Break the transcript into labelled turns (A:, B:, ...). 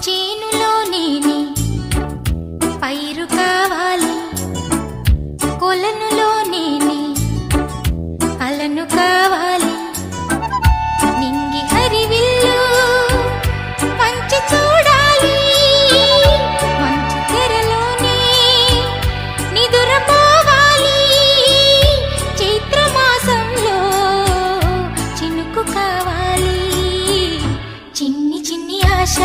A: చేనులో నేనే పైరు కావాలి, కొలనులో నేనే అలను కావాలి. నింగి హరివిల్లు పంచి చూడాలి, మంచు తెరలోనే నిదురపోవాలి. చైత్రమాసంలో చినుకు కావాలి, చిన్ని చిన్ని ఆశ